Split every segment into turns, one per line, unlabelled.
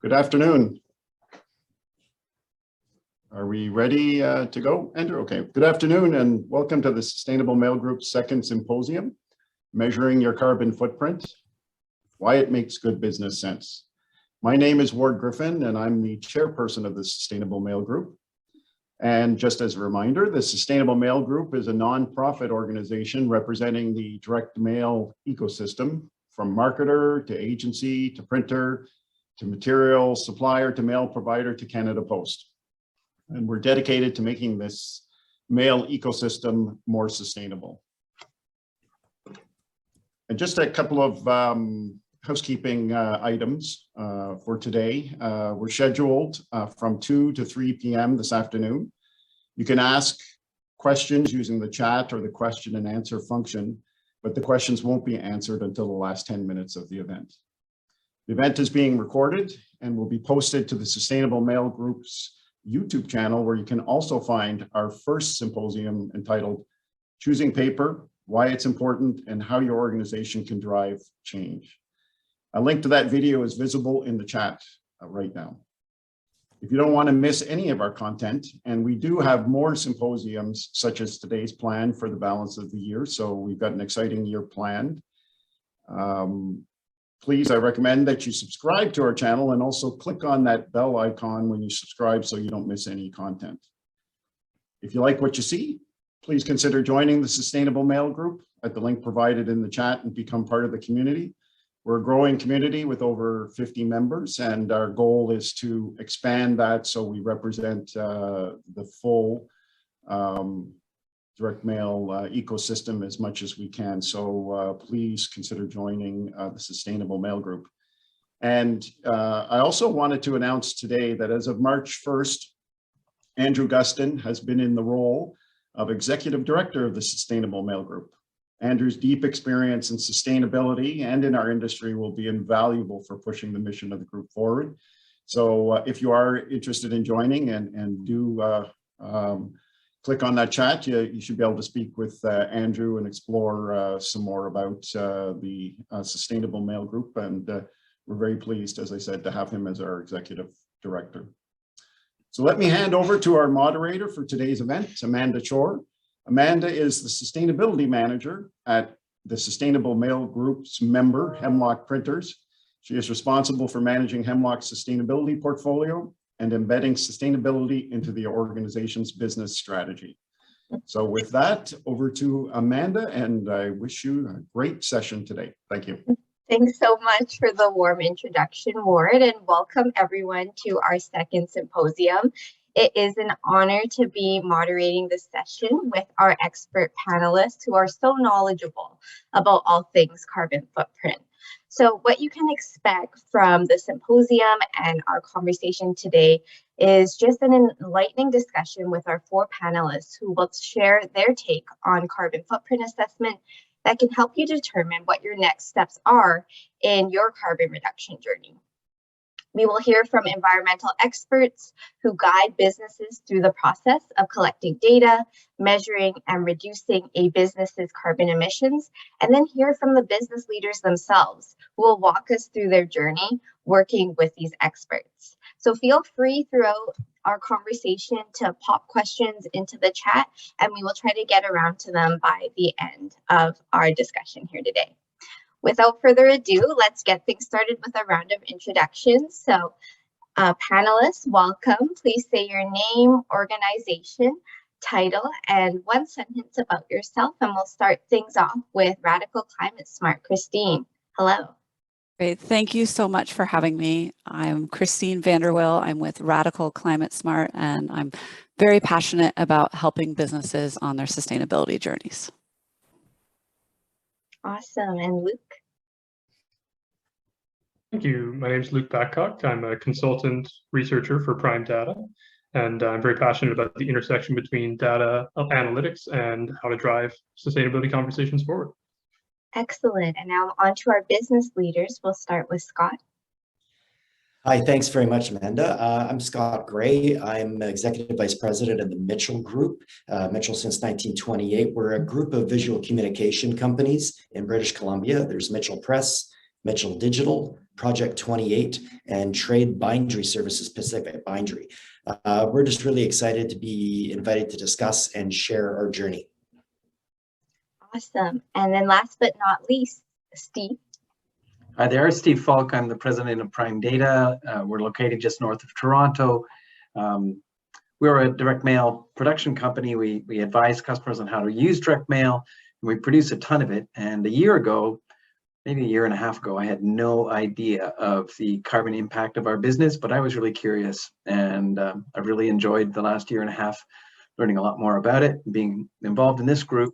Good afternoon. Are we ready to go, Andrew? Okay, good afternoon and welcome to the Sustainable Mail Group's second symposium, Measuring Your Carbon Footprint, Why It Makes Good Business Sense. My name is Ward Griffin and I'm the chairperson of the Sustainable Mail Group. And just as a reminder, the Sustainable Mail Group is a nonprofit organization representing the direct mail ecosystem from marketer to agency to printer to material supplier to mail provider to Canada Post. And we're dedicated to making this mail ecosystem more sustainable. And just a couple of housekeeping items for today. We're scheduled from 2 to 3 p.m. this afternoon. You can ask questions using the chat or the question and answer function, but the questions won't be answered until the last 10 minutes of the event. The event is being recorded and will be posted to the Sustainable Mail Group's YouTube channel, where you can also find our first symposium entitled Choosing Paper, Why It's Important and How Your Organization Can Drive Change. A link to that video is visible in the chat right now. If you don't want to miss any of our content, and we do have more symposiums such as today's planned for the balance of the year, so we've got an exciting year planned. Please, I recommend that you subscribe to our channel and also click on that bell icon when you subscribe so you don't miss any content. If you like what you see, please consider joining the Sustainable Mail Group at the link provided in the chat and become part of the community. We're a growing community with over 50 members, and our goal is to expand that so we represent the full direct mail ecosystem as much as we can. So please consider joining the Sustainable Mail Group. And I also wanted to announce today that as of March 1st, Andrew Gustin has been in the role of Executive Director of the Sustainable Mail Group. Andrew's deep experience in sustainability and in our industry will be invaluable for pushing the mission of the group forward. So if you are interested in joining and do click on that chat, you should be able to speak with Andrew and explore some more about the Sustainable Mail Group. And we're very pleased, as I said, to have him as our Executive Director. So let me hand over to our moderator for today's event, Amanda Chor. Amanda is the Sustainability Manager at the Sustainable Mail Group's member, Hemlock Printers. She is responsible for managing Hemlock's sustainability portfolio and embedding sustainability into the organization's business strategy. So with that, over to Amanda, and I wish you a great session today. Thank you.
Thanks so much for the warm introduction, Ward, and welcome everyone to our second symposium. It is an honor to be moderating this session with our expert panelists who are so knowledgeable about all things carbon footprint. So what you can expect from the symposium and our conversation today is just an enlightening discussion with our four panelists who will share their take on carbon footprint assessment that can help you determine what your next steps are in your carbon reduction journey. We will hear from environmental experts who guide businesses through the process of collecting data, measuring and reducing a business's carbon emissions, and then hear from the business leaders themselves who will walk us through their journey working with these experts. So feel free throughout our conversation to pop questions into the chat, and we will try to get around to them by the end of our discussion here today. Without further ado, let's get things started with a round of introductions. So panelists, welcome. Please say your name, organization, title, and one sentence about yourself. And we'll start things off with Radical Climate Smart. Christine, hello.
Great. Thank you so much for having me. I'm Christine Vanderwill. I'm with Radical Climate Smart, and I'm very passionate about helping businesses on their sustainability journeys.
Awesome. And Luke?
Thank you. My name is Luke BATTCOCK. I'm a consultant researcher for primedata, and I'm very passionate about the intersection between data analytics and how to drive sustainability conversations forward.
Excellent. And now on to our business leaders. We'll start with Scott.
Hi, thanks very much, Amanda. I'm Scott Gray. I'm Executive Vice President of the Mitchell Group. Mitchell since 1928. We're a group of visual communication companies in British Columbia. There's Mitchell Press, Mitchell Digital, Project 28, and Trade Bindery Services Pacific, Bindery. We're just really excited to be invited to discuss and share our journey.
Awesome. And then last but not least, Steve.
Hi there, Steve Falk. I'm the president of Prime Data. We're located just north of Toronto. We're a direct mail production company. We advise customers on how to use direct mail, and we produce a ton of it. And a year ago, maybe a year and a half ago, I had no idea of the carbon impact of our business, but I was really curious, and I really enjoyed the last year and a half learning a lot more about it, being involved in this group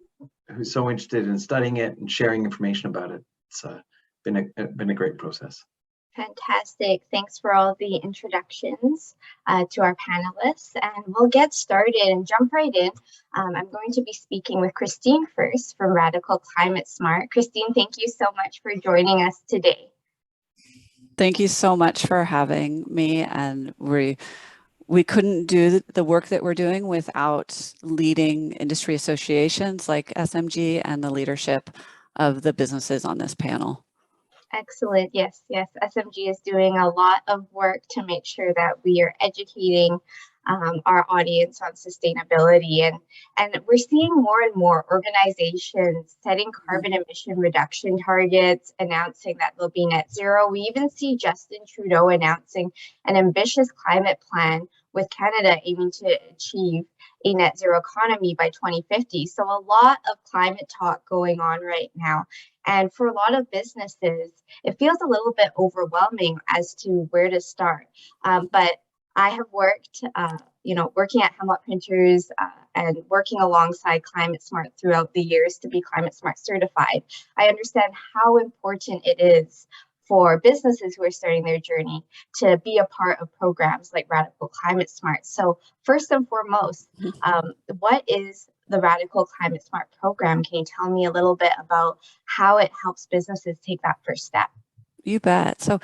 who's so interested in studying it and sharing information about it. It's been a great process.
Fantastic. Thanks for all the introductions to our panelists, and we'll get started and jump right in. I'm going to be speaking with Christine first from Radical Climate Smart. Christine, thank you so much for joining us today.
Thank you so much for having me, and we couldn't do the work that we're doing without leading industry associations like SMG and the leadership of the businesses on this panel.
Excellent. Yes, yes. SMG is doing a lot of work to make sure that we are educating our audience on sustainability. And we're seeing more and more organizations setting carbon emission reduction targets, announcing that they'll be net zero. We even see Justin Trudeau announcing an ambitious climate plan with Canada aiming to achieve a net zero economy by 2050. So a lot of climate talk going on right now. And for a lot of businesses, it feels a little bit overwhelming as to where to start. But I have worked, working at Hemlock printers and working alongside Climate Smart throughout the years to be Climate Smart certified. I understand how important it is for businesses who are starting their journey to be a part of programs like Radical Climate Smart. So first and foremost, what is the Radical Climate Smart program? Can you tell me a little bit about how it helps businesses take that first step?
You bet. So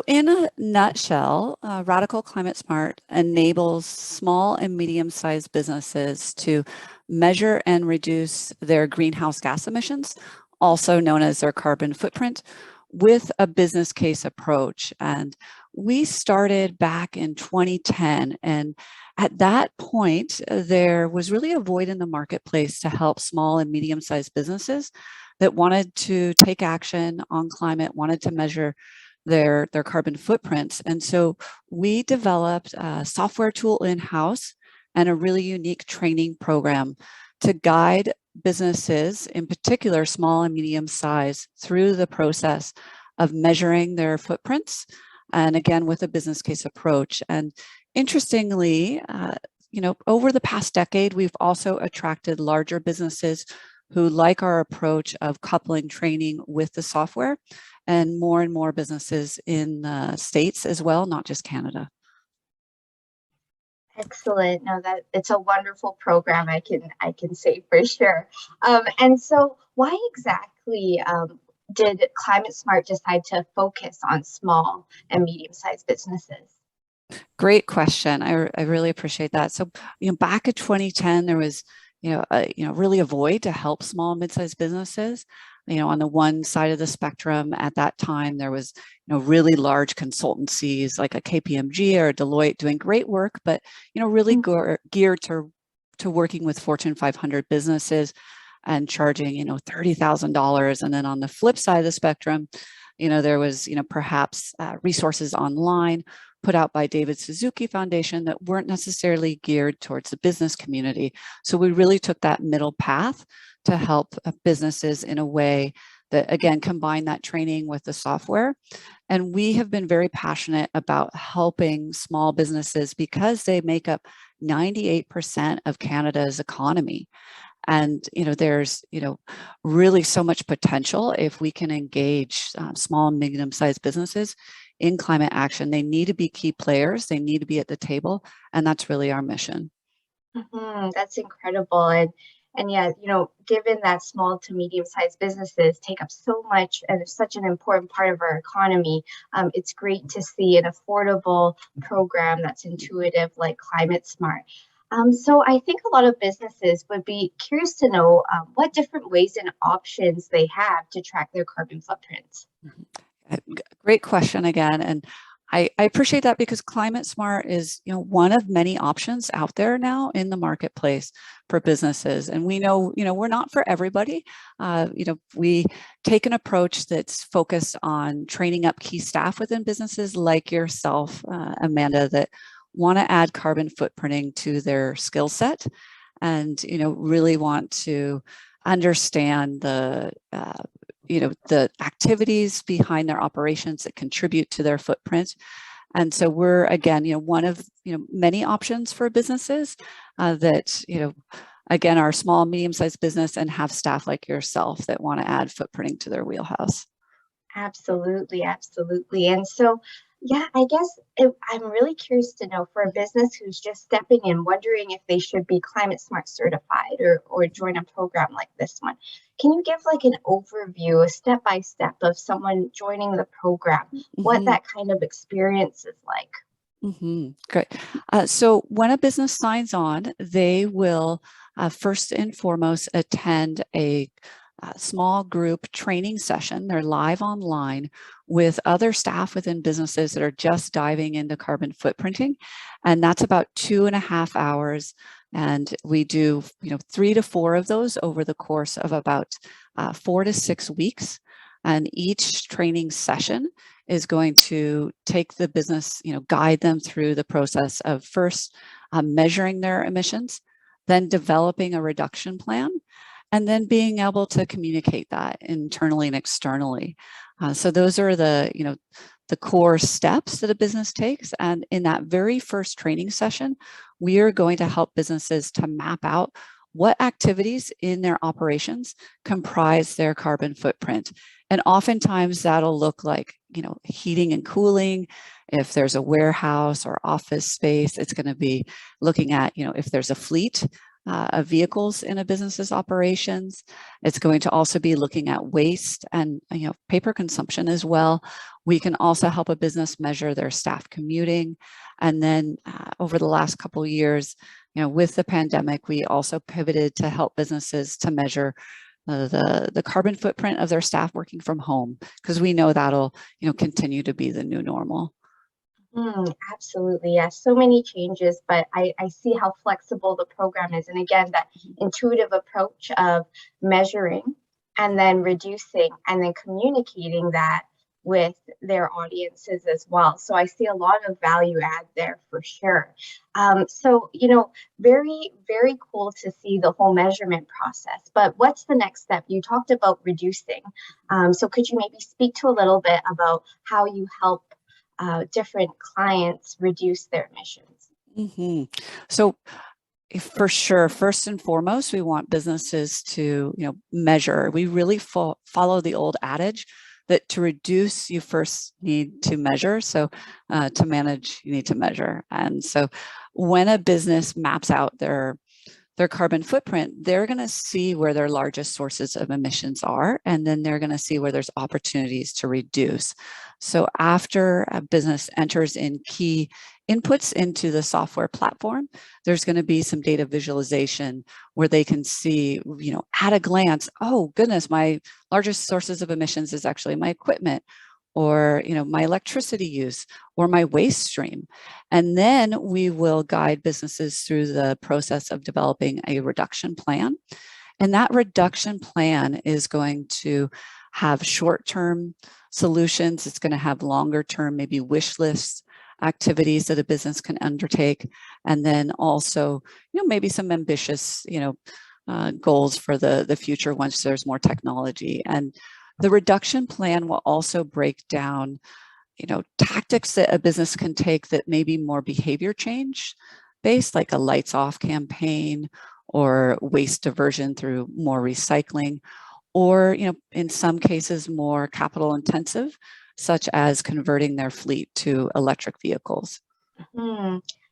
in a nutshell, Radical Climate Smart enables small and medium-sized businesses to measure and reduce their greenhouse gas emissions, also known as their carbon footprint, with a business case approach. And we started back in 2010. And at that point, there was really a void in the marketplace to help small and medium-sized businesses that wanted to take action on climate, wanted to measure their carbon footprints. And so we developed a software tool in-house and a really unique training program to guide businesses, in particular small and medium size, through the process of measuring their footprints, and again with a business case approach. And interestingly, over the past decade, we've also attracted larger businesses who like our approach of coupling training with the software, and more businesses in the States as well, not just Canada.
Excellent. No, that it's a wonderful program, I can say for sure. And so why exactly did Climate Smart decide to focus on small and medium-sized businesses?
Great question. I really appreciate that. So, back in 2010, there was, really a void to help small and mid-sized businesses. On the one side of the spectrum at that time, there was, really large consultancies like a KPMG or a Deloitte doing great work, but, really geared to working with Fortune 500 businesses and charging, $30,000. And then on the flip side of the spectrum, there was, perhaps resources online put out by David Suzuki Foundation that weren't necessarily geared towards the business community. So we really took that middle path to help businesses in a way that, again, combine that training with the software. And we have been very passionate about helping small businesses because they make up 98% of Canada's economy. And, there's, really so much potential if we can engage small and medium-sized businesses in climate action. They need to be key players. They need to be at the table. And that's really our mission.
That's incredible. And yeah, given that small to medium-sized businesses take up so much and such an important part of our economy, it's great to see an affordable program that's intuitive like Climate Smart. So I think a lot of businesses would be curious to know what different ways and options they have to track their carbon footprints.
Great question again. And I appreciate that because Climate Smart is, one of many options out there now in the marketplace for businesses. And we know, we're not for everybody. We take an approach that's focused on training up key staff within businesses like yourself, Amanda, that want to add carbon footprinting to their skill set and, really want to understand the activities behind their operations that contribute to their footprint. And so we're, again, one of, many options for businesses that, again, are small, medium-sized business and have staff like yourself that want to add footprinting to their wheelhouse.
Absolutely, absolutely. And so, yeah, I guess I'm really curious to know for a business who's just stepping in, wondering if they should be Climate Smart certified or join a program like this one. Can you give like an overview, a step-by-step of someone joining the program, what that kind of experience is like?
Great. So when a business signs on, they will first and foremost attend a small group training session. They're live online with other staff within businesses that are just diving into carbon footprinting. And that's about 2.5 hours. And we do, 3 to 4 of those over the course of about 4 to 6 weeks. And each training session is going to take the business, guide them through the process of first measuring their emissions, then developing a reduction plan, and then being able to communicate that internally and externally. So those are the core steps that a business takes. And in that very first training session, we are going to help businesses to map out what activities in their operations comprise their carbon footprint. And oftentimes that'll look like, heating and cooling. If there's a warehouse or office space, it's going to be looking at, if there's a fleet of vehicles in a business's operations. It's going to also be looking at waste and paper consumption as well. We can also help a business measure their staff commuting. And then over the last couple of years, with the pandemic, we also pivoted to help businesses to measure the carbon footprint of their staff working from home, because we know that'll continue to be the new normal.
Absolutely. Yes. So many changes, but I see how flexible the program is. And again, that intuitive approach of measuring and then reducing and then communicating that with their audiences as well. So I see a lot of value add there for sure. So, very, very cool to see the whole measurement process. But what's the next step? You talked about reducing. So could you maybe speak to a little bit about how you help different clients reduce their emissions?
So for sure, first and foremost, we want businesses to measure. We really follow the old adage that to reduce, you first need to measure. So to manage, you need to measure. And so when a business maps out their carbon footprint, they're going to see where their largest sources of emissions are, and then they're going to see where there's opportunities to reduce. So after a business enters in key inputs into the software platform, there's going to be some data visualization where they can see, at a glance, oh goodness, my largest sources of emissions is actually my equipment, or my electricity use, or my waste stream. And then we will guide businesses through the process of developing a reduction plan. And that reduction plan is going to have short-term solutions. It's going to have longer-term, maybe wish lists, activities that a business can undertake. And then also, maybe some ambitious, goals for the future once there's more technology. And the reduction plan will also break down, tactics that a business can take that may be more behavior change based, like a lights off campaign or waste diversion through more recycling, or, in some cases more capital intensive, such as converting their fleet to electric vehicles.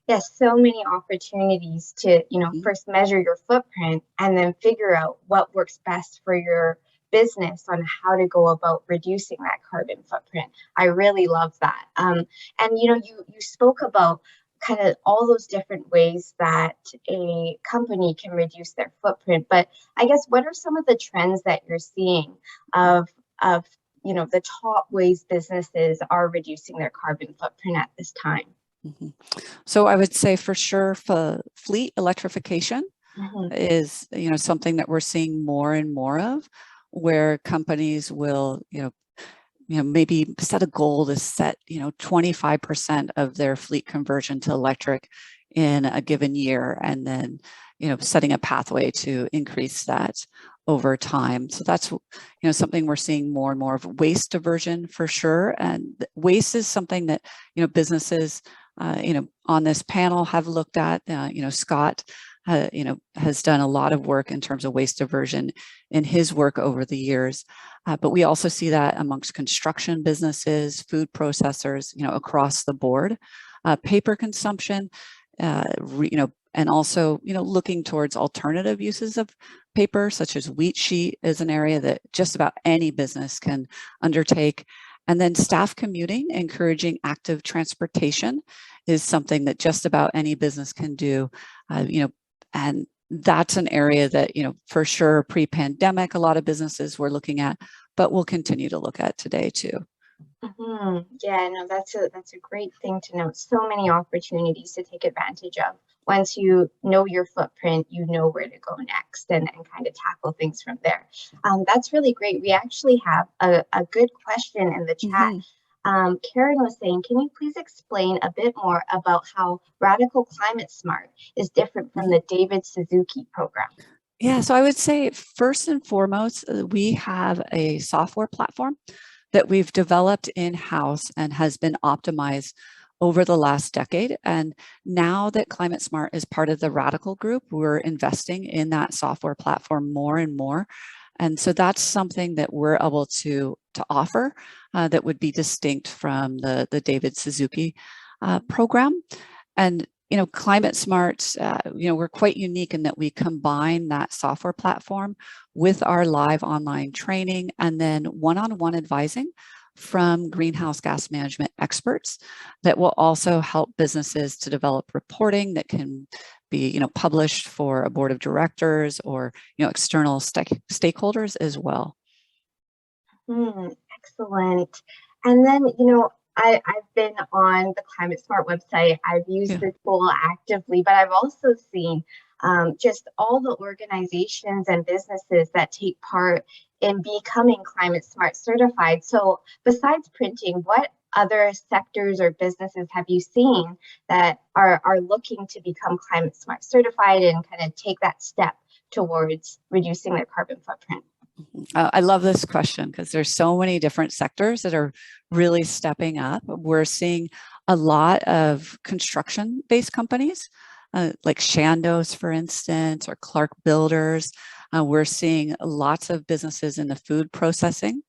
Yes, so many opportunities to, first measure your footprint and then figure out what works best for your business on how to go about reducing that carbon footprint. I really love that. And you spoke about kind of all those different ways that a company can reduce their footprint. But I guess what are some of the trends that you're seeing of the top ways businesses are reducing their carbon footprint at this time?
So I would say for sure for fleet electrification is, something that we're seeing more and more of, where companies will, maybe set a goal to set, 25% of their fleet conversion to electric in a given year, and then, setting a pathway to increase that over time. So that's, something we're seeing more and more of. Waste diversion for sure. And waste is something that, businesses, on this panel have looked at. Scott, has done a lot of work in terms of waste diversion in his work over the years. But we also see that amongst construction businesses, food processors, across the board. Paper consumption, and also, looking towards alternative uses of paper, such as wheat sheet, is an area that just about any business can undertake. And then staff commuting, encouraging active transportation, is something that just about any business can do, and that's an area that, for sure, pre-pandemic, a lot of businesses were looking at, but we'll continue to look at today too.
Yeah, no, that's a great thing to note. So many opportunities to take advantage of. Once you know your footprint, you know where to go next and kind of tackle things from there. That's really great. We actually have a good question in the chat. Karen was saying, can you please explain a bit more about how Radical Climate Smart is different from the David Suzuki program?
Yeah, so I would say first and foremost, we have a software platform that we've developed in-house and has been optimized over the last decade. And now that Climate Smart is part of the Radical group, we're investing in that software platform more and more. And so that's something that we're able to offer that would be distinct from the David Suzuki program. And Climate Smart, we're quite unique in that we combine that software platform with our live online training and then one-on-one advising from greenhouse gas management experts that will also help businesses to develop reporting that can be, published for a board of directors or, external stakeholders as well.
Excellent. And then, I've been on the Climate Smart website. I've used the tool actively, but I've also seen just all the organizations and businesses that take part in becoming Climate Smart certified. So besides printing, what other sectors or businesses have you seen that are looking to become Climate Smart certified and kind of take that step towards reducing their carbon footprint?
I love this question because there's so many different sectors that are really stepping up. We're seeing a lot of construction-based companies like Shandos, for instance, or Clark Builders. We're seeing lots of businesses in the food processing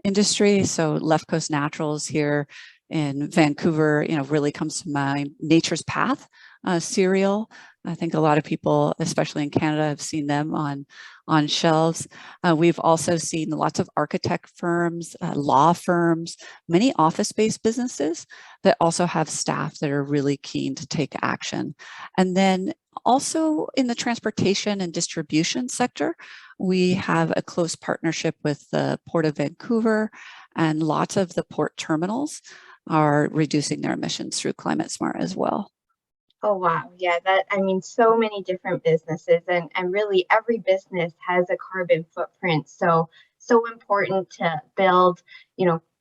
industry. So Left Coast Naturals here in Vancouver, really comes to mind. Nature's Path cereal. I think a lot of people, especially in Canada, have seen them on shelves. We've also seen lots of architect firms, law firms, many office-based businesses that also have staff that are really keen to take action. And then also in the transportation and distribution sector, we have a close partnership with the Port of Vancouver, and lots of the port terminals are reducing their emissions through Climate Smart as well.
Oh, wow. Yeah, so many different businesses and really every business has a carbon footprint. So important to build,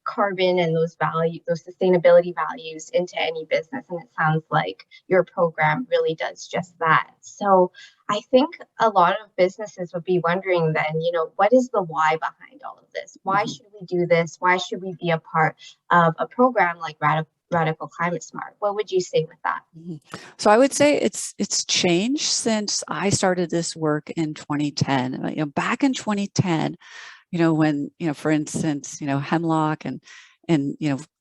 carbon and those sustainability values into any business. And it sounds like your program really does just that. So I think a lot of businesses would be wondering then, what is the why behind all of this? Why should we do this? Why should we be a part of a program like Radical Climate Smart? What would you say with that?
So I would say it's changed since I started this work in 2010. Back in 2010, when for instance, Hemlock and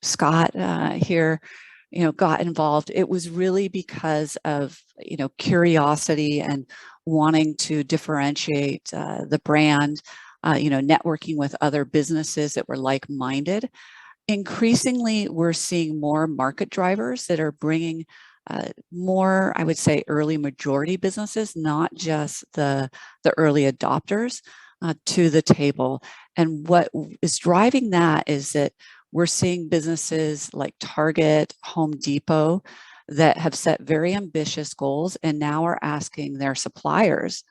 Scott here, got involved, it was really because of curiosity and wanting to differentiate the brand, networking with other businesses that were like-minded. Increasingly, we're seeing more market drivers that are bringing more, I would say, early majority businesses, not just the early adopters, to the table. And what is driving that is that we're seeing businesses like Target, Home Depot that have set very ambitious goals and now are asking their suppliers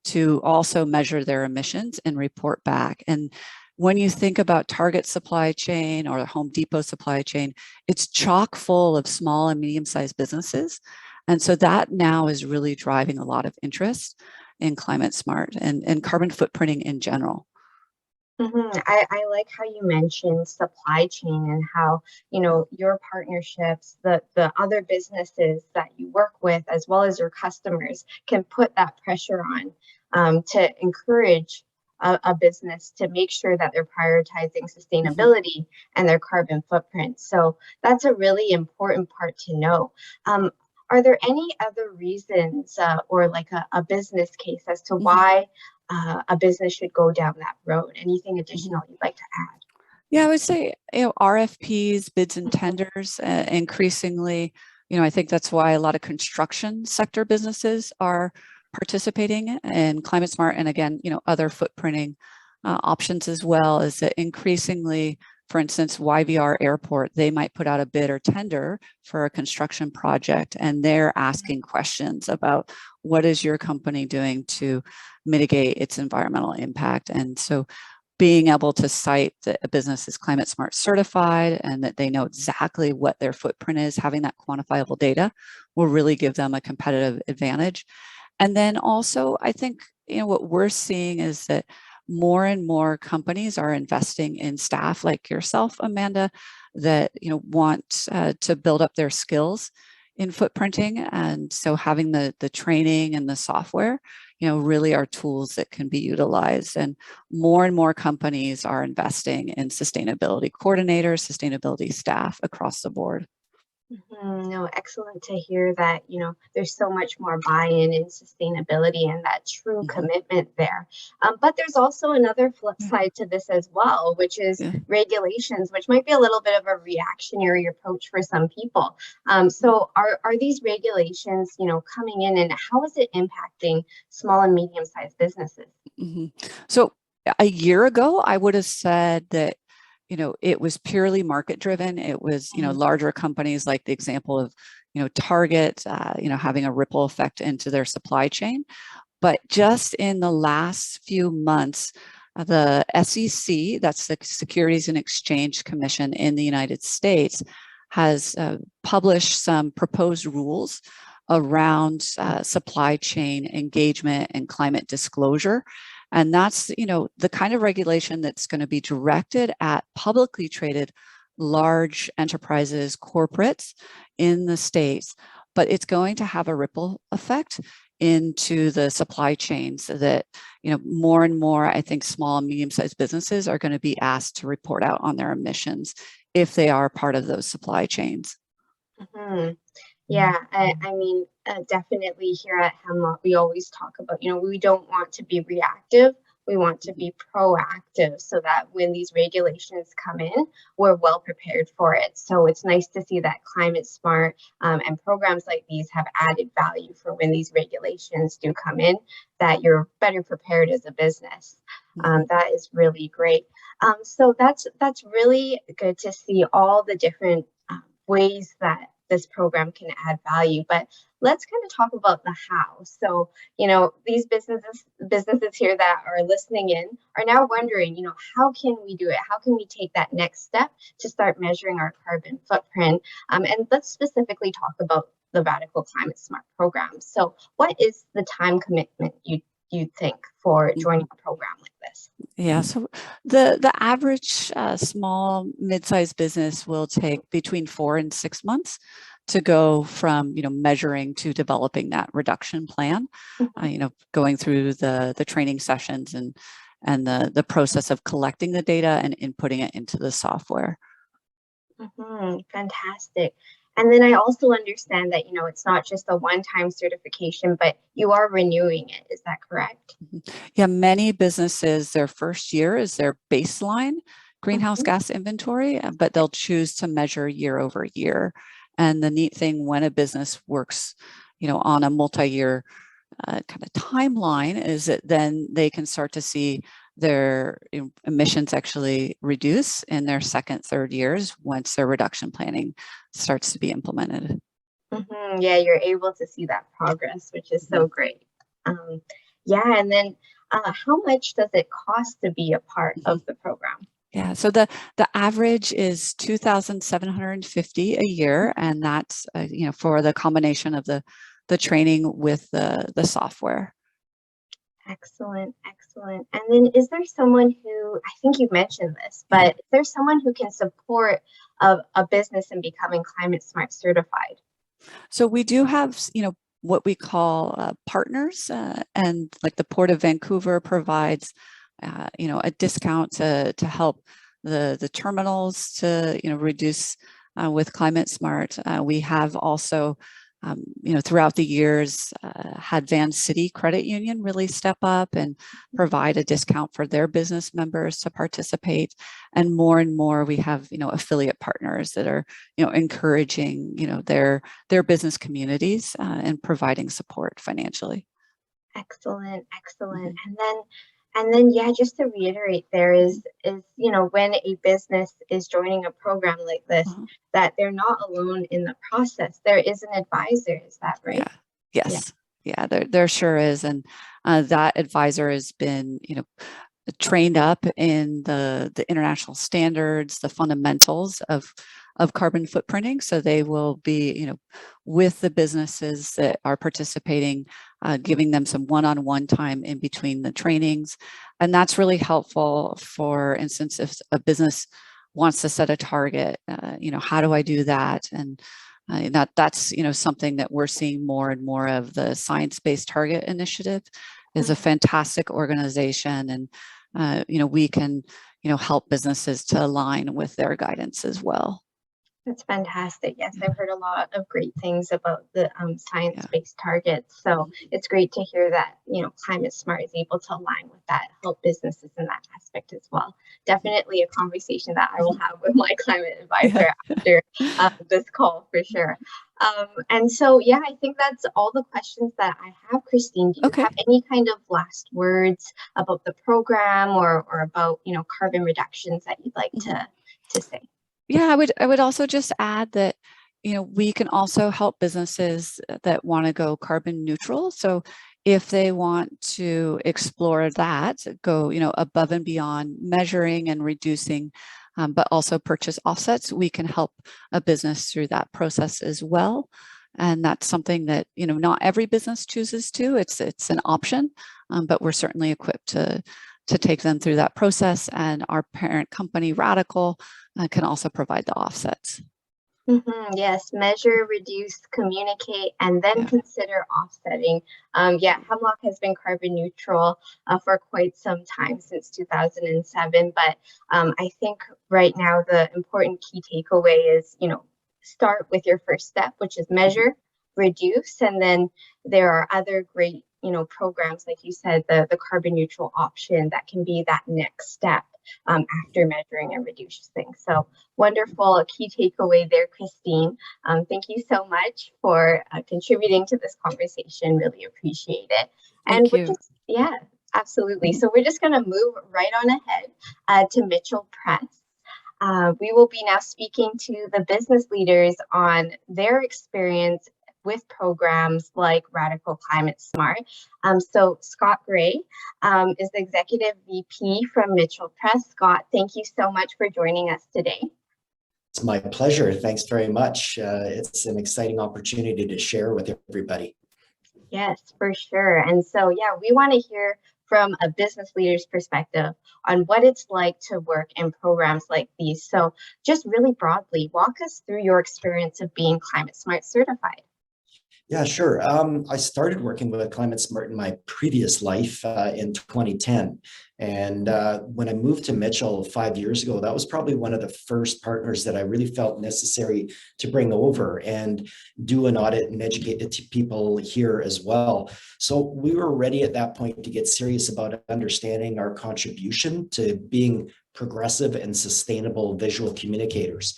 to also measure their emissions and report back. And when you think about Target supply chain or the Home Depot supply chain, it's chock full of small and medium-sized businesses. And so that now is really driving a lot of interest in climate smart and carbon footprinting in general.
I like how you mentioned supply chain and how, your partnerships, the other businesses that you work with, as well as your customers, can put that pressure on to encourage a business to make sure that they're prioritizing sustainability and their carbon footprint. So that's a really important part to know. Are there any other reasons or like a business case as to why a business should go down that road? Anything additional you'd like to add?
Yeah, I would say, RFPs, bids and tenders, increasingly, I think that's why a lot of construction sector businesses are participating in climate smart, and again, other footprinting options as well. Is that increasingly, for instance, YVR Airport, they might put out a bid or tender for a construction project, and they're asking questions about what is your company doing to mitigate its environmental impact. And so being able to cite that a business is climate smart certified and that they know exactly what their footprint is, having that quantifiable data will really give them a competitive advantage. And then also, I think, what we're seeing is that more and more companies are investing in staff like yourself, Amanda, that, want to build up their skills in footprinting. And so having the training and the software, really are tools that can be utilized. And more companies are investing in sustainability coordinators, sustainability staff across the board.
No, excellent to hear that, there's so much more buy-in in sustainability and that true commitment there. But there's also another flip side to this as well, which is regulations, which might be a little bit of a reactionary approach for some people. So are these regulations, coming in, and how is it impacting small and medium-sized businesses?
So a year ago, I would have said that it was purely market driven. It was, larger companies like the example of, Target, having a ripple effect into their supply chain. But just in the last few months, the SEC, that's the Securities and Exchange Commission in the United States, has published some proposed rules around supply chain engagement and climate disclosure. And that's, the kind of regulation that's going to be directed at publicly traded large enterprises, corporates in the States, but it's going to have a ripple effect into the supply chains so that, more and more, I think small and medium-sized businesses are going to be asked to report out on their emissions if they are part of those supply chains.
Yeah, I mean, definitely here at Hemlock, we always talk about, we don't want to be reactive. We want to be proactive so that when these regulations come in, we're well prepared for it. So it's nice to see that climate smart and programs like these have added value for when these regulations do come in, that you're better prepared as a business. That is really great. So that's really good to see all the different ways that this program can add value, but let's kind of talk about the how. So, these businesses here that are listening in are now wondering, how can we do it? How can we take that next step to start measuring our carbon footprint? And let's specifically talk about the BATTCOCK Climate Smart program. So what is the time commitment you think for joining a program like this?
Yeah, so the average small, mid-sized business will take between 4 and 6 months to go from measuring to developing that reduction plan. Going through the training sessions and the process of collecting the data and inputting it into the software.
Fantastic. And then I also understand that, it's not just a one-time certification, but you are renewing it. Is that correct?
Yeah, many businesses, their first year is their baseline greenhouse gas inventory, but they'll choose to measure year over year. And the neat thing when a business works, on a multi-year kind of timeline is that then they can start to see their emissions actually reduce in their second, third years once their reduction planning starts to be implemented.
Yeah, you're able to see that progress, which is so great. Yeah, and then how much does it cost to be a part of the program?
Yeah, so the average is $2,750 a year, and that's for the combination of the training with the software.
Excellent, excellent. And then is there someone who, I think you mentioned this, but is there someone who can support a business in becoming climate smart certified?
So we do have, what we call partners, and like the Port of Vancouver provides, a discount to help the terminals to, reduce with climate smart. We have also, throughout the years, had Van City Credit Union really step up and provide a discount for their business members to participate. And more we have, affiliate partners that are, encouraging, their business communities and providing support financially.
Excellent, excellent. And then, yeah, just to reiterate, there is, when a business is joining a program like this, that they're not alone in the process. There is an advisor, is that right?
Yeah. Yes. Yeah, there sure is. And that advisor has been, trained up in the international standards, the fundamentals of carbon footprinting. So they will be, with the businesses that are participating, giving them some one-on-one time in between the trainings. And that's really helpful. For instance, if a business wants to set a target, how do I do that? And that's, something that we're seeing more and more of. The Science-Based Target Initiative is a fantastic organization, and we can help businesses to align with their guidance as well.
That's fantastic. Yes, I've heard a lot of great things about the science-based targets. So it's great to hear that, Climate Smart is able to align with that, help businesses in that aspect as well. Definitely a conversation that I will have with my climate advisor after this call for sure. And so, yeah, I think that's all the questions that I have. Christine, do you have any kind of last words about the program or about, carbon reductions that you'd like to say?
Yeah, I would also just add that, we can also help businesses that want to go carbon neutral. So if they want to explore that, go, above and beyond measuring and reducing, but also purchase offsets, we can help a business through that process as well. And that's something that, not every business chooses to. It's an option, but we're certainly equipped to take them through that process. And our parent company, Radical, can also provide the offsets.
Yes, measure, reduce, communicate, and then consider offsetting. Hemlock has been carbon neutral for quite some time, since 2007. But I think right now the important key takeaway is, start with your first step, which is measure, reduce, and then there are other great programs, like you said, the carbon neutral option that can be that next step after measuring and reducing. So wonderful, a key takeaway there, Christine. Thank you so much for contributing to this conversation. Really appreciate it. And
Thank you.
Absolutely. So we're just going to move right on ahead to Mitchell Press. We will be now speaking to the business leaders on their experience with programs like Radical Climate Smart. So Scott Gray is the Executive VP from Mitchell Press. Scott, thank you so much for joining us today.
It's my pleasure. Thanks very much. It's an exciting opportunity to share with everybody.
Yes, for sure. And so, we want to hear from a business leader's perspective on what it's like to work in programs like these. So just really broadly, walk us through your experience of being Climate Smart certified.
Yeah, sure. I started working with Climate Smart in my previous life in 2010. And when I moved to Mitchell 5 years ago, that was probably one of the first partners that I really felt necessary to bring over and do an audit and educate the people here as well. So we were ready at that point to get serious about understanding our contribution to being progressive and sustainable visual communicators.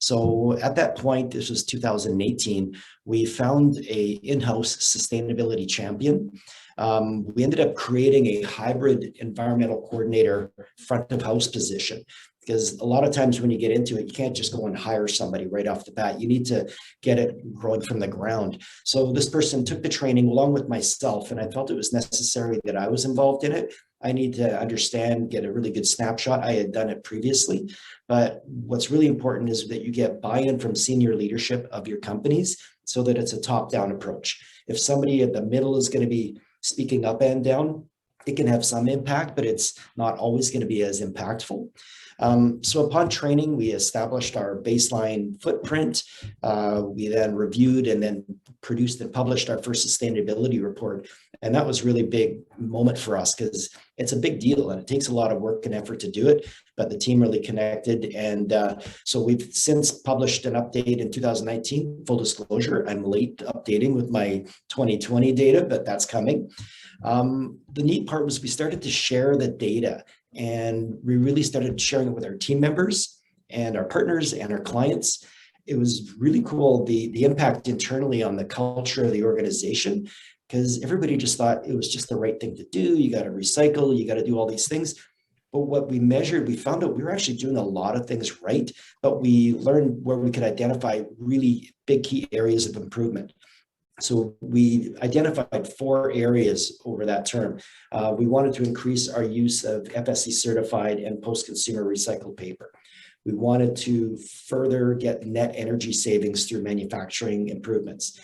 So at that point, this was 2018, we found a in-house sustainability champion. We ended up creating a hybrid environmental coordinator front of house position, because a lot of times when you get into it, you can't just go and hire somebody right off the bat. You need to get it growing from the ground. So this person took the training along with myself, and I felt it was necessary that I was involved in it. I need to understand, get a really good snapshot. I had done it previously, but what's really important is that you get buy-in from senior leadership of your companies so that it's a top-down approach. If somebody at the middle is going to be speaking up and down, it can have some impact, but it's not always going to be as impactful. So upon training, we established our baseline footprint. We then reviewed and then produced and published our first sustainability report. And that was really a big moment for us because it's a big deal and it takes a lot of work and effort to do it, but the team really connected. And so we've since published an update in 2019, full disclosure, I'm late updating with my 2020 data, but that's coming. The neat part was we started to share the data, and we really started sharing it with our team members and our partners and our clients. It was really cool, the impact internally on the culture of the organization, because everybody just thought it was just the right thing to do. You got to recycle, you got to do all these things. But what we measured, we found out we were actually doing a lot of things right, but we learned where we could identify really big key areas of improvement. So we identified 4 areas over that term. We wanted to increase our use of FSC certified and post-consumer recycled paper. We wanted to further get net energy savings through manufacturing improvements,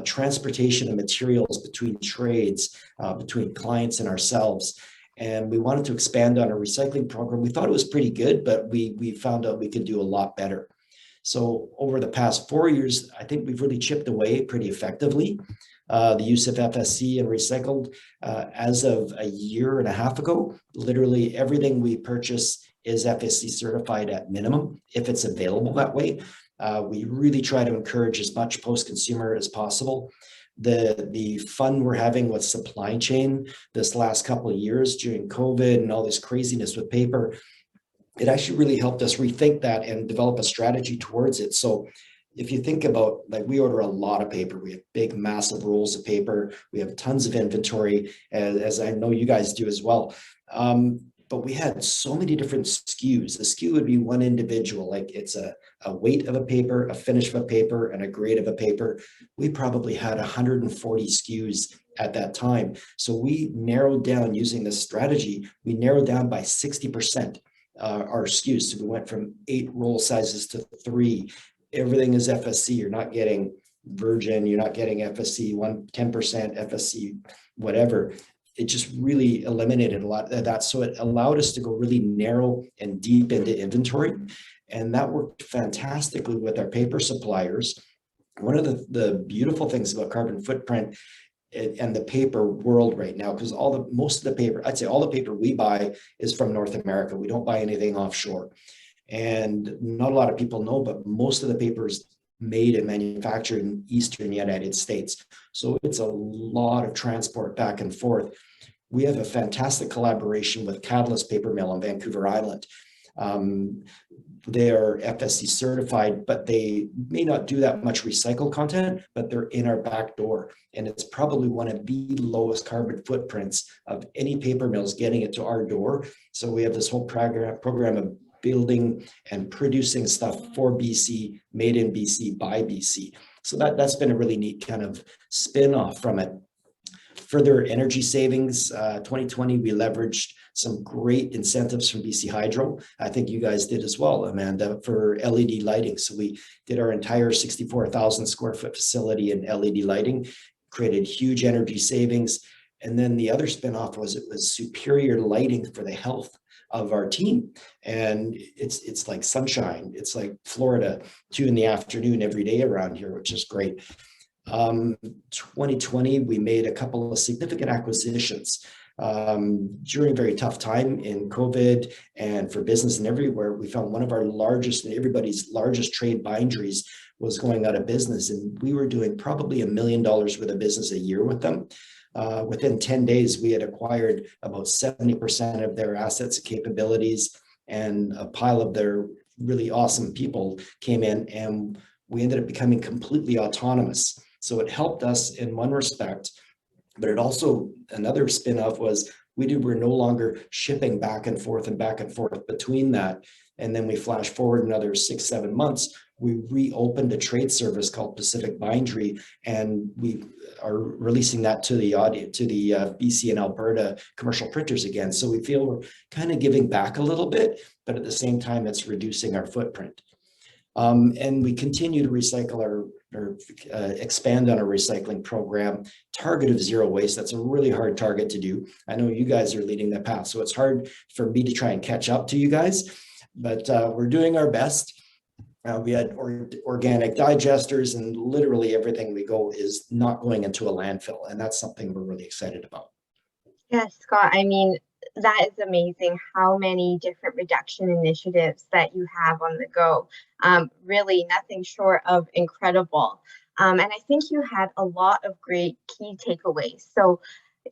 transportation of materials between trades, between clients and ourselves. And we wanted to expand on our recycling program. We thought it was pretty good, but we found out we could do a lot better. So over the past 4 years, I think we've really chipped away pretty effectively. The use of FSC and recycled, as of a year and a half ago, literally everything we purchase is FSC certified at minimum, if it's available that way. We really try to encourage as much post-consumer as possible. The fun we're having with supply chain this last couple of years during COVID and all this craziness with paper, it actually really helped us rethink that and develop a strategy towards it. So if you think about, like, we order a lot of paper, we have big, massive rolls of paper, we have tons of inventory, as I know you guys do as well. But we had so many different SKUs. The SKU would be one individual, like it's a weight of a paper, a finish of a paper, and a grade of a paper. We probably had 140 SKUs at that time. So we narrowed down, using this strategy, we narrowed down by 60%. Our SKUs. So we went from 8 roll sizes to 3. Everything is FSC. You're not getting virgin, you're not getting FSC 10%, FSC, whatever. It just really eliminated a lot of that. So it allowed us to go really narrow and deep into inventory. And that worked fantastically with our paper suppliers. One of the beautiful things about carbon footprint and the paper world right now, because most of the paper, I'd say all the paper we buy is from North America. We don't buy anything offshore. And not a lot of people know, but most of the paper is made and manufactured in Eastern United States. So it's a lot of transport back and forth. We have a fantastic collaboration with Catalyst Paper Mill on Vancouver Island. They're FSC certified, but they may not do that much recycled content, but they're in our back door. And it's probably one of the lowest carbon footprints of any paper mills getting it to our door. So we have this whole program of building and producing stuff for BC, made in BC, by BC. So that's been a really neat kind of spin-off from it. Further energy savings, 2020, we leveraged some great incentives from BC Hydro. I think you guys did as well, Amanda, for LED lighting. So we did our entire 64,000 square foot facility in LED lighting, created huge energy savings. And then the other spinoff was it was superior lighting for the health of our team. And it's like sunshine. It's like Florida 2 in the afternoon every day around here, which is great. 2020, we made a couple of significant acquisitions during a very tough time in COVID and for business and everywhere. We found one of our largest and everybody's largest trade binderies was going out of business. And we were doing probably $1 million worth of business a year with them. Within 10 days, we had acquired about 70% of their assets and capabilities and a pile of their really awesome people came in, and we ended up becoming completely autonomous. So it helped us in one respect, but it also, another spin-off was we're no longer shipping back and forth between that. And then we flash forward another 6-7 months, we reopened a trade service called Pacific Bindery, and we are releasing that to the audience, to the BC and Alberta commercial printers again. So we feel we're kind of giving back a little bit, but at the same time, it's reducing our footprint. And we continue to recycle or expand on our recycling program, target of zero waste. That's a really hard target to do. I know you guys are leading the path, so it's hard for me to try and catch up to you guys, but we're doing our best. We had organic digesters, and literally everything we go is not going into a landfill. And that's something we're really excited about.
Yes, Scott, I mean, that is amazing how many different reduction initiatives that you have on the go. Really nothing short of incredible. And I think you had a lot of great key takeaways. So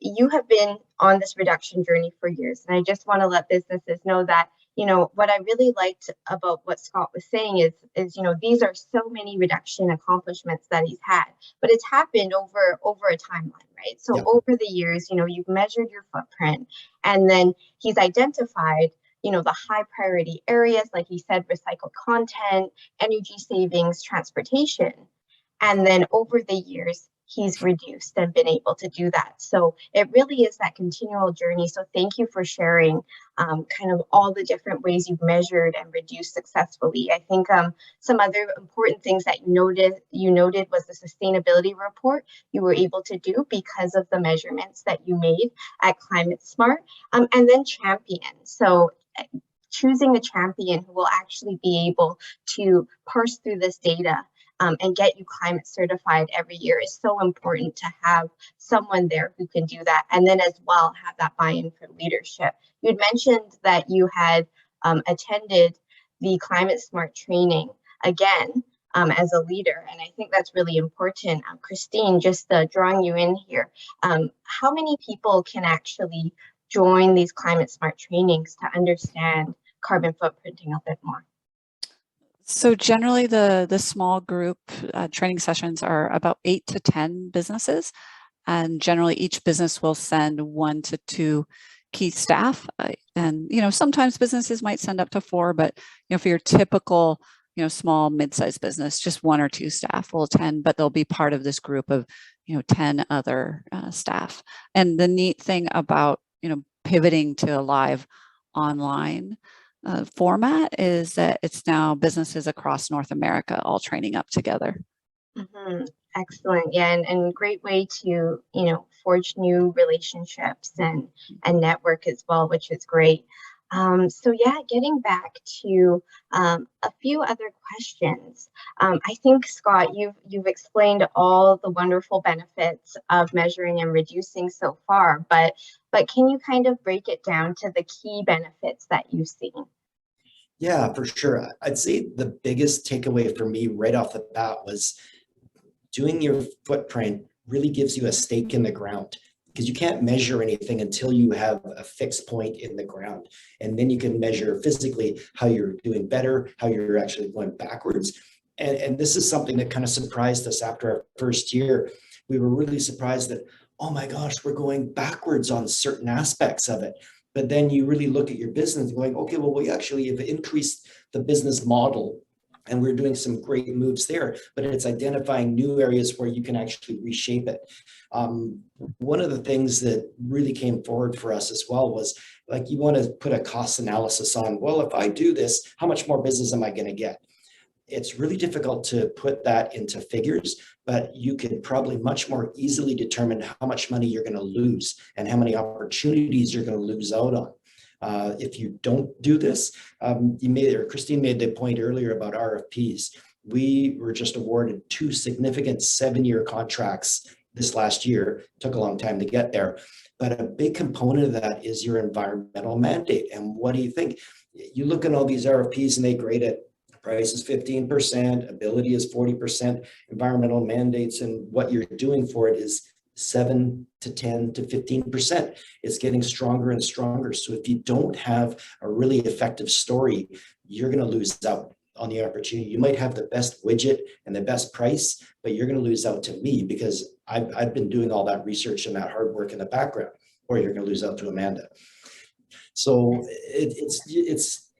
you have been on this reduction journey for years. And I just want to let businesses know that, you know, what I really liked about what Scott was saying is, you know, these are so many reduction accomplishments that he's had, but it's happened over a timeline, right? So over the years, you know, you've measured your footprint, and then he's identified, you know, the high priority areas, like he said, recycled content, energy savings, transportation. And then over the years, he's reduced and been able to do that. So it really is that continual journey. So thank you for sharing kind of all the different ways you've measured and reduced successfully. I think some other important things that you noted was the sustainability report you were able to do because of the measurements that you made at Climate Smart, and then champion. So choosing a champion who will actually be able to parse through this data and get you climate certified every year is so important, to have someone there who can do that. And then as well, have that buy-in from leadership. You'd mentioned that you had attended the Climate Smart training again as a leader. And I think that's really important. Christine, just drawing you in here, how many people can actually join these Climate Smart trainings to understand carbon footprinting a bit more?
So generally the small group training sessions are about 8 to 10 businesses, and generally each business will send 1 to 2 key staff. And, you know, sometimes businesses might send up to 4, but, you know, for your typical, you know, small mid-sized business, just 1 or 2 staff will attend, but they'll be part of this group of, you know, 10 other staff. And the neat thing about, you know, pivoting to a live online format is that it's now businesses across North America all training up together.
Excellent. Yeah, and great way to, you know, forge new relationships and network as well, which is great. So yeah, getting back to a few other questions. I think, Scott, you've explained all the wonderful benefits of measuring and reducing so far, but can you kind of break it down to the key benefits that you've seen?
Yeah, for sure. I'd say the biggest takeaway for me right off the bat was doing your footprint really gives you a stake in the ground, because you can't measure anything until you have a fixed point in the ground. And then you can measure physically how you're doing better, how you're actually going backwards. And this is something that kind of surprised us after our first year. We were really surprised that, oh my gosh, we're going backwards on certain aspects of it. But then you really look at your business going, okay, well, we actually have increased the business model and we're doing some great moves there, but it's identifying new areas where you can actually reshape it. One of the things that really came forward for us as well was, like, you want to put a cost analysis on, well, if I do this, how much more business am I going to get? It's really difficult to put that into figures, but you can probably much more easily determine how much money you're going to lose and how many opportunities you're going to lose out on. If you don't do this, Christine made the point earlier about RFPs. We were just awarded 2 significant 7-year contracts this last year. It took a long time to get there, but a big component of that is your environmental mandate. And what do you think? You look at all these RFPs and they grade it. Price is 15%, ability is 40%, environmental mandates and what you're doing for it is 7 to 10 to 15%. It's getting stronger and stronger. So if you don't have a really effective story, you're going to lose out on the opportunity. You might have the best widget and the best price, but you're going to lose out to me because I've been doing all that research and that hard work in the background, or you're going to lose out to Amanda. So it's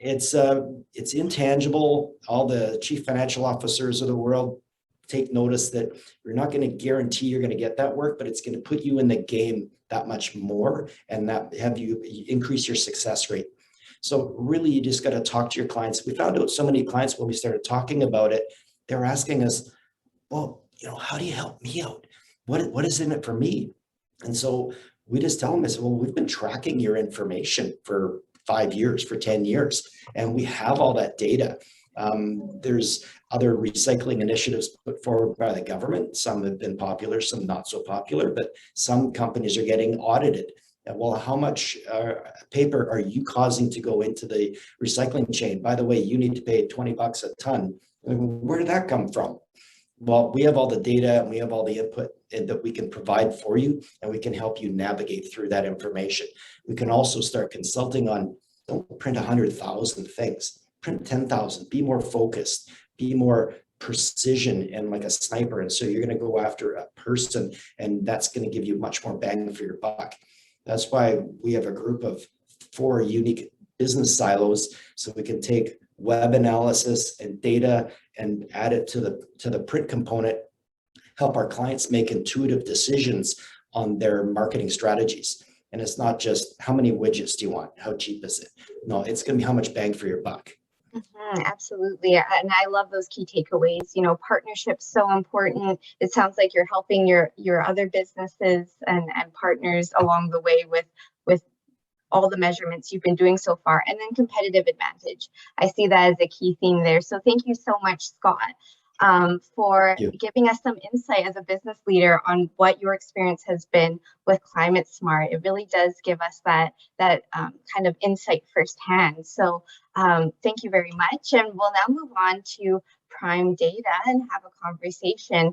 intangible. All the chief financial officers of the world take notice that we're not going to guarantee you're going to get that work, but it's going to put you in the game that much more and that have you increase your success rate. So really, you just got to talk to your clients. We found out so many clients when we started talking about it, they were asking us, well, how do you help me out? What is in it for me? And so we just tell them, I said, well, we've been tracking your information for 5 years, for 10 years, and we have all that data. There's other recycling initiatives put forward by the government. Some have been popular, some not so popular, but some companies are getting audited. Well, how much paper are you causing to go into the recycling chain? By the way, you need to pay $20 a ton. Where did that come from? Well, we have all the data and we have all the input that we can provide for you, and we can help you navigate through that information. We can also start consulting on, don't print 100,000 things, print 10,000, be more focused, be more precision and like a sniper. And so you're going to go after a person, and that's going to give you much more bang for your buck. That's why we have a group of 4 unique business silos, so we can take web analysis and data and add it to the print component, help our clients make intuitive decisions on their marketing strategies. And it's not just how many widgets do you want? How cheap is it? No, it's going to be how much bang for your buck.
Absolutely. And I love those key takeaways. Partnership's so important. It sounds like you're helping your other businesses and partners along the way with all the measurements you've been doing so far, and then competitive advantage. I see that as a key theme there. So thank you so much, Scott, for giving us some insight as a business leader on what your experience has been with Climate Smart. It really does give us that kind of insight firsthand. So thank you very much. And we'll now move on to Prime Data and have a conversation,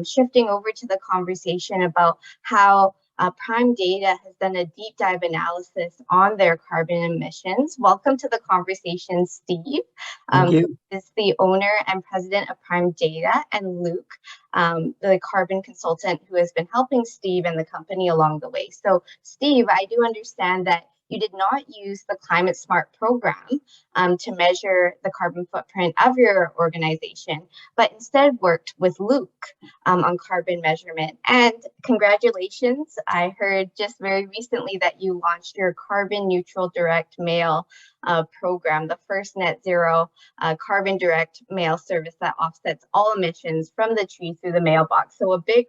shifting over to the conversation about how Prime Data has done a deep dive analysis on their carbon emissions. Welcome to the conversation, Steve. Who is the owner and president of Prime Data, and Luke, the carbon consultant who has been helping Steve and the company along the way. So Steve, I do understand that you did not use the Climate Smart program to measure the carbon footprint of your organization, but instead worked with Luke on carbon measurement. And congratulations, I heard just very recently that you launched your carbon neutral direct mail program, the first net zero carbon direct mail service that offsets all emissions from the tree through the mailbox. So a big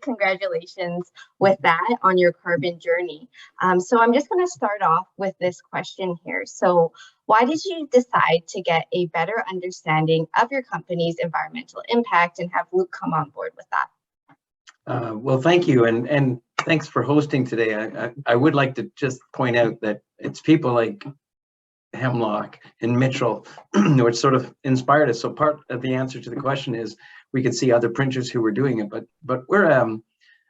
congratulations with that on your carbon journey. So I'm just going to start off with this question here. So why did you decide to get a better understanding of your company's environmental impact and have Luke come on board with that?
Well, thank you. And thanks for hosting today. I would like to just point out that it's people like Hemlock and Mitchell which sort of inspired us. So part of the answer to the question is we could see other printers who were doing it, but we're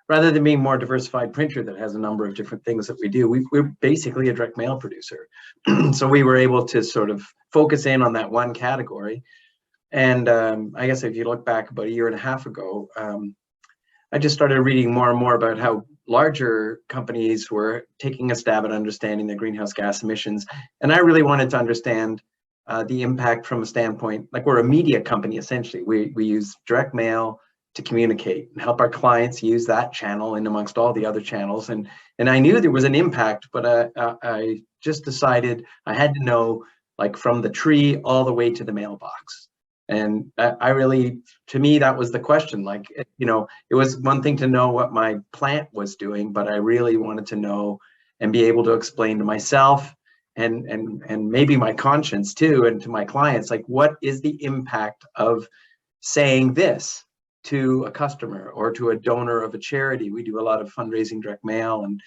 rather than being more diversified printer that has a number of different things that we do, we're basically a direct mail producer. So we were able to sort of focus in on that one category. And I guess if you look back about 1.5 years ago, I just started reading more and more about how larger companies were taking a stab at understanding their greenhouse gas emissions. And I really wanted to understand the impact from a standpoint, like we're a media company, essentially. We use direct mail to communicate and help our clients use that channel in amongst all the other channels. And I knew there was an impact, but I just decided I had to know, like from the tree all the way to the mailbox. And I really, to me, that was the question. Like, it was one thing to know what my plant was doing, but I really wanted to know and be able to explain to myself and maybe my conscience too, and to my clients, like, what is the impact of saying this to a customer or to a donor of a charity? We do a lot of fundraising direct mail and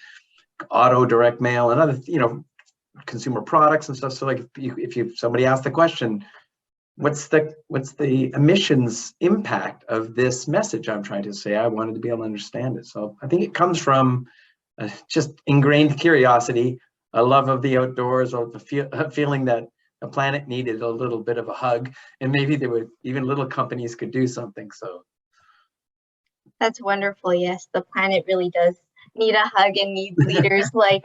auto direct mail and other, consumer products and stuff. So like if somebody asked the question, what's the emissions impact of this message I'm trying to say, I wanted to be able to understand it. So I think it comes from just ingrained curiosity, a love of the outdoors, or the feeling that the planet needed a little bit of a hug, and maybe there would even little companies could do something. So
that's wonderful. Yes, the planet really does need a hug and needs leaders like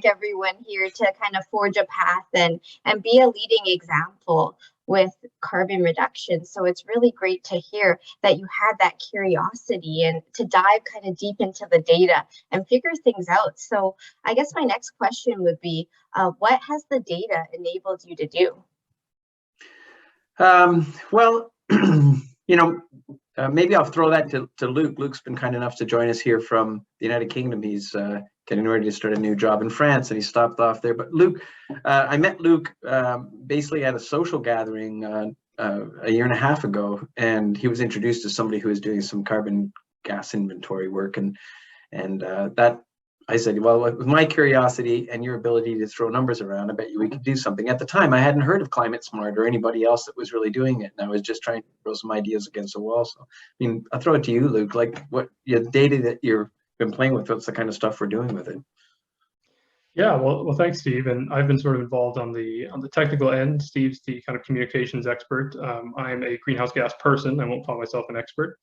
everyone here to kind of forge a path and be a leading example with carbon reduction. So it's really great to hear that you had that curiosity and to dive kind of deep into the data and figure things out. So I guess my next question would be, what has the data enabled you to do?
Well, maybe I'll throw that to Luke. Luke's been kind enough to join us here from the United Kingdom. He's getting ready to start a new job in France, and he stopped off there. But Luke, I met Luke basically at a social gathering a year and a half ago, and he was introduced to somebody who was doing some carbon gas inventory work, and that I said, well, with my curiosity and your ability to throw numbers around, I bet you we could do something. At the time, I hadn't heard of Climate Smart or anybody else that was really doing it, and I was just trying to throw some ideas against the wall. So, I mean, I'll throw it to you, Luke. Like, what your data that you've been playing with? What's the kind of stuff we're doing with it?
Yeah, well, thanks, Steve. And I've been sort of involved on the technical end. Steve's the kind of communications expert. I'm a greenhouse gas person. I won't call myself an expert.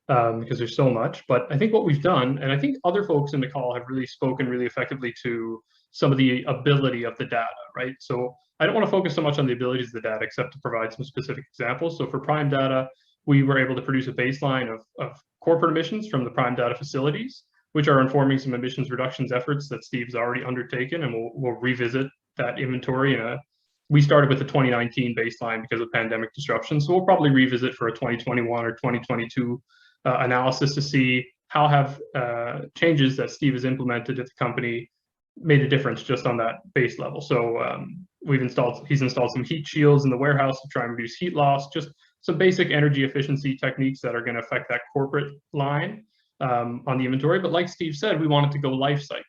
Because there's so much. But I think what we've done, and I think other folks in the call have really spoken really effectively to some of the ability of the data, right? So I don't want to focus so much on the abilities of the data, except to provide some specific examples. So for Prime Data, we were able to produce a baseline of corporate emissions from the Prime Data facilities, which are informing some emissions reductions efforts that Steve's already undertaken, and we'll revisit that inventory. We started with the 2019 baseline because of pandemic disruption, so we'll probably revisit for a 2021 or 2022 analysis to see how have changes that Steve has implemented at the company made a difference just on that base level. So he's installed some heat shields in the warehouse to try and reduce heat loss, just some basic energy efficiency techniques that are going to affect that corporate line on the inventory. But like Steve said, we wanted to go life cycle.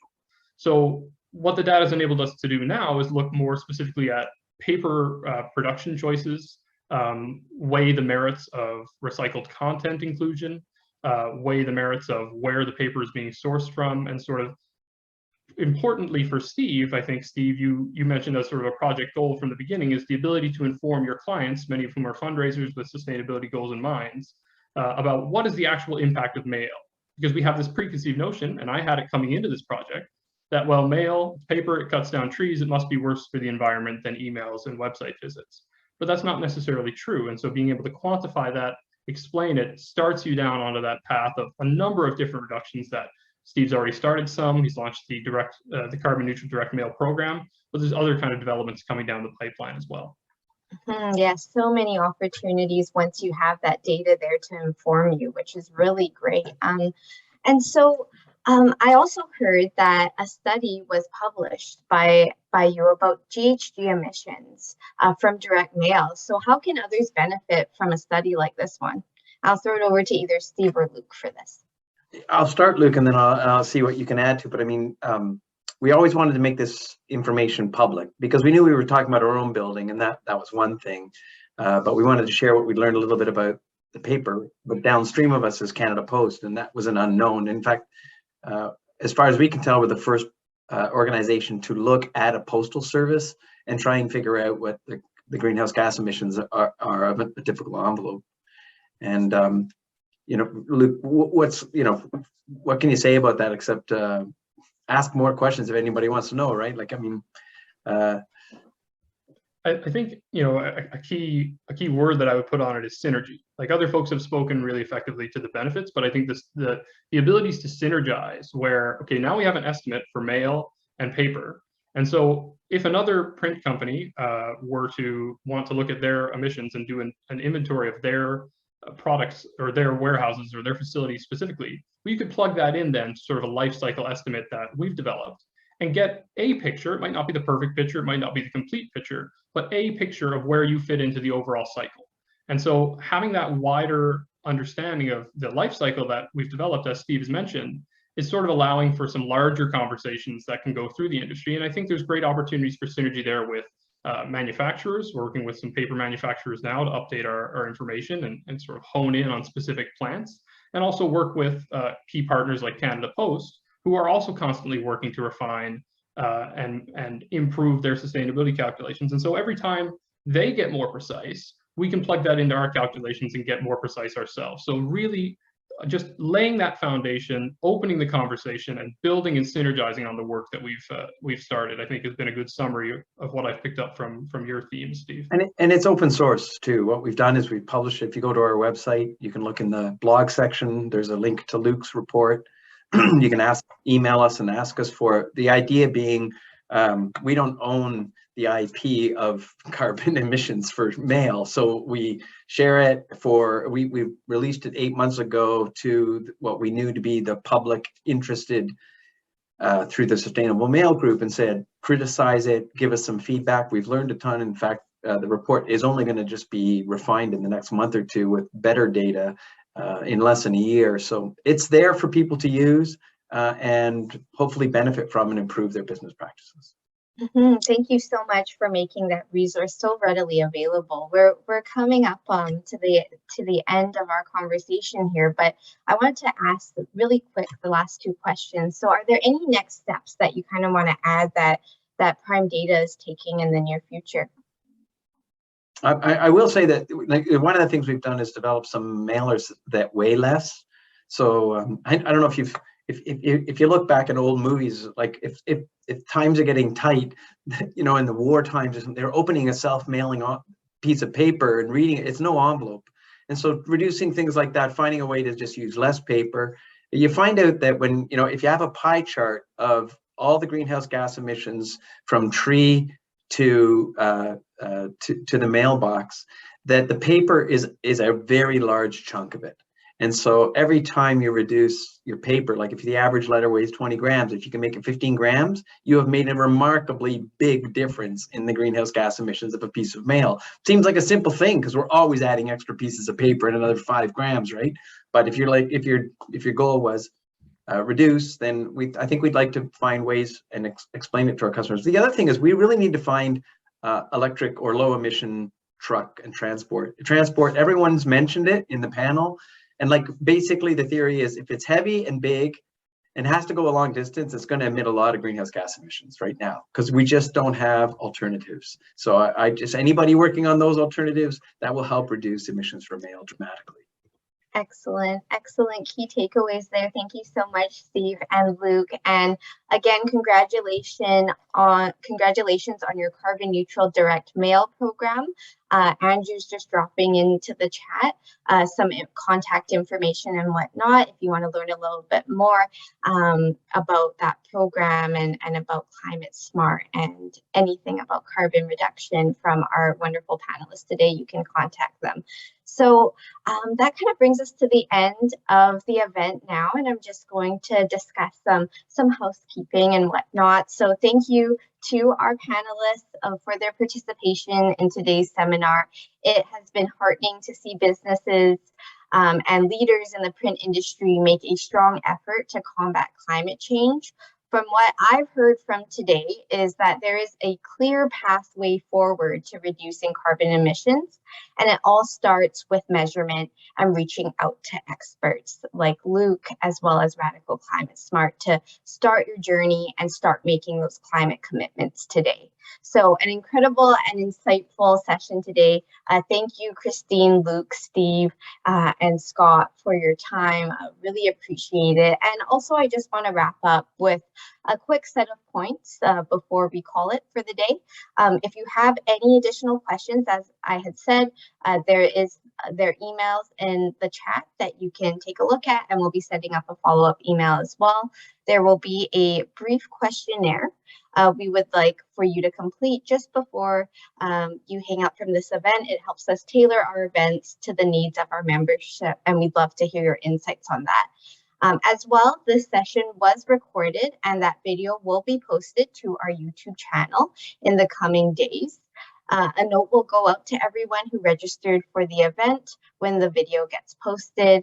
So what the data has enabled us to do now is look more specifically at paper production choices, weigh the merits of recycled content inclusion, weigh the merits of where the paper is being sourced from, and sort of importantly for Steve, I think, Steve, you mentioned as sort of a project goal from the beginning, is the ability to inform your clients, many of whom are fundraisers with sustainability goals in mind, about what is the actual impact of mail. Because we have this preconceived notion, and I had it coming into this project, that, well, mail, paper, it cuts down trees, it must be worse for the environment than emails and website visits. But that's not necessarily true. And so being able to quantify that, explain it, starts you down onto that path of a number of different reductions that Steve's already started some. He's launched the carbon neutral direct mail program, but there's other kind of developments coming down the pipeline as well.
Yes, so many opportunities once you have that data there to inform you, which is really great. And so I also heard that a study was published by you about GHG emissions from direct mail. So how can others benefit from a study like this one? I'll throw it over to either Steve or Luke for this.
I'll start, Luke, and then I'll see what you can add to. But I mean, we always wanted to make this information public because we knew we were talking about our own building, and that was one thing. But we wanted to share what we learned a little bit about the paper, but downstream of us is Canada Post, and that was an unknown. In fact, as far as we can tell, we're the first organization to look at a postal service and try and figure out what the greenhouse gas emissions are of a difficult envelope. And Luke, what can you say about that except ask more questions if anybody wants to know, right? Like, I mean,
I think, a key word that I would put on it is synergy. Like, other folks have spoken really effectively to the benefits, but I think the abilities to synergize where, okay, now we have an estimate for mail and paper. And so if another print company were to want to look at their emissions and do an inventory of their products or their warehouses or their facilities specifically, we could plug that in then to sort of a life cycle estimate that we've developed and get a picture. It might not be the perfect picture, it might not be the complete picture, but a picture of where you fit into the overall cycle. And so having that wider understanding of the life cycle that we've developed, as Steve has mentioned, is sort of allowing for some larger conversations that can go through the industry. And I think there's great opportunities for synergy there with manufacturers. We're working with some paper manufacturers now to update our information and sort of hone in on specific plants, and also work with key partners like Canada Post, who are also constantly working to refine and improve their sustainability calculations. And so every time they get more precise, we can plug that into our calculations and get more precise ourselves. So really just laying that foundation, opening the conversation, and building and synergizing on the work that we've started, I think has been a good summary of what I've picked up from your theme, Steve.
And it's open source too. What we've done is we've published it. If you go to our website, you can look in the blog section. There's a link to Luke's report. You can email us and ask us for it. The idea being, we don't own the IP of carbon emissions for mail, so we share it for. We released it 8 months ago to what we knew to be the public interested through the Sustainable Mail group, and said, criticize it, give us some feedback. We've learned a ton. In fact, the report is only going to just be refined in the next month or two with better data in less than a year. So it's there for people to use and hopefully benefit from and improve their business practices.
Thank you so much for making that resource so readily available. We're coming up to the end of our conversation here, but I wanted to ask really quick the last two questions. So are there any next steps that you kind of want to add that Prime Data is taking in the near future?
I will say that one of the things we've done is develop some mailers that weigh less. So I don't know if you look back at old movies, like if times are getting tight, in the war times, they're opening a self-mailing piece of paper and reading it. It's no envelope. And so reducing things like that, finding a way to just use less paper. You find out that when, if you have a pie chart of all the greenhouse gas emissions from tree to the mailbox, that the paper is a very large chunk of it. And so every time you reduce your paper, like if the average letter weighs 20 grams, if you can make it 15 grams, you have made a remarkably big difference in the greenhouse gas emissions of a piece of mail. Seems like a simple thing because we're always adding extra pieces of paper and another 5 grams, right? But if your goal was reduce, then I think we'd like to find ways and explain it to our customers. The other thing is we really need to find electric or low emission truck and transport. Everyone's mentioned it in the panel. And basically the theory is if it's heavy and big and has to go a long distance, it's going to emit a lot of greenhouse gas emissions right now because we just don't have alternatives. So I just, anybody working on those alternatives, that will help reduce emissions from mail dramatically.
Excellent key takeaways there. Thank you so much, Steve and Luke. And again, congratulations on your carbon neutral direct mail program. Andrew's just dropping into the chat some contact information and whatnot if you want to learn a little bit more about that program and about Climate Smart and anything about carbon reduction from our wonderful panelists today. You can contact them. So that kind of brings us to the end of the event now, and I'm just going to discuss some housekeeping and whatnot. So thank you to our panelists for their participation in today's seminar. It has been heartening to see businesses and leaders in the print industry make a strong effort to combat climate change. From what I've heard from today is that there is a clear pathway forward to reducing carbon emissions, and it all starts with measurement and reaching out to experts like Luke as well as Radical Climate Smart to start your journey and start making those climate commitments today. So an incredible and insightful session today. Thank you, Christine, Luke, Steve, and Scott for your time. I really appreciate it. And also, I just want to wrap up with a quick set of points before we call it for the day. If you have any additional questions, as I had said, there are emails in the chat that you can take a look at, and we'll be sending up a follow-up email as well. There will be a brief questionnaire we would like for you to complete just before you hang out from this event. It helps us tailor our events to the needs of our membership, and we'd love to hear your insights on that. As well, this session was recorded, and that video will be posted to our YouTube channel in the coming days. A note will go out to everyone who registered for the event when the video gets posted.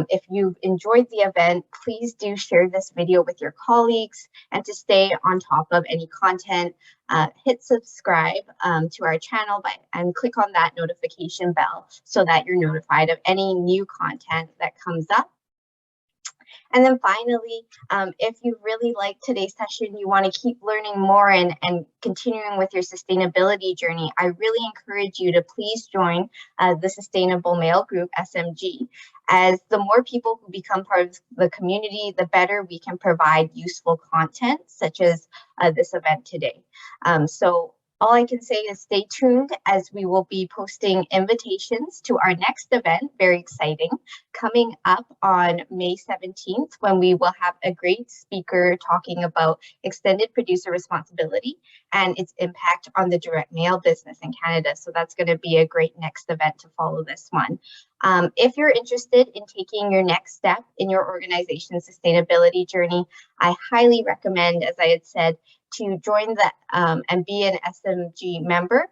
If you've enjoyed the event, please do share this video with your colleagues, and to stay on top of any content, hit subscribe to our channel and click on that notification bell so that you're notified of any new content that comes up. And then finally, if you really like today's session, you want to keep learning more and continuing with your sustainability journey, I really encourage you to please join the Sustainable Mail Group, SMG, as the more people who become part of the community, the better we can provide useful content, such as this event today. So all I can say is stay tuned, as we will be posting invitations to our next event, very exciting, coming up on May 17th, when we will have a great speaker talking about extended producer responsibility and its impact on the direct mail business in Canada. So that's going to be a great next event to follow this one. If you're interested in taking your next step in your organization's sustainability journey, I highly recommend, as I had said, to join the and be an SMG member.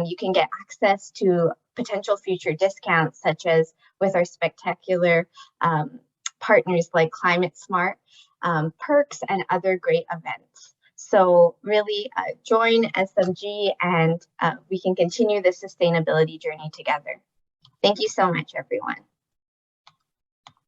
You can get access to potential future discounts, such as with our spectacular partners like Climate Smart, perks, and other great events. So really join SMG, and we can continue the sustainability journey together. Thank you so much, everyone.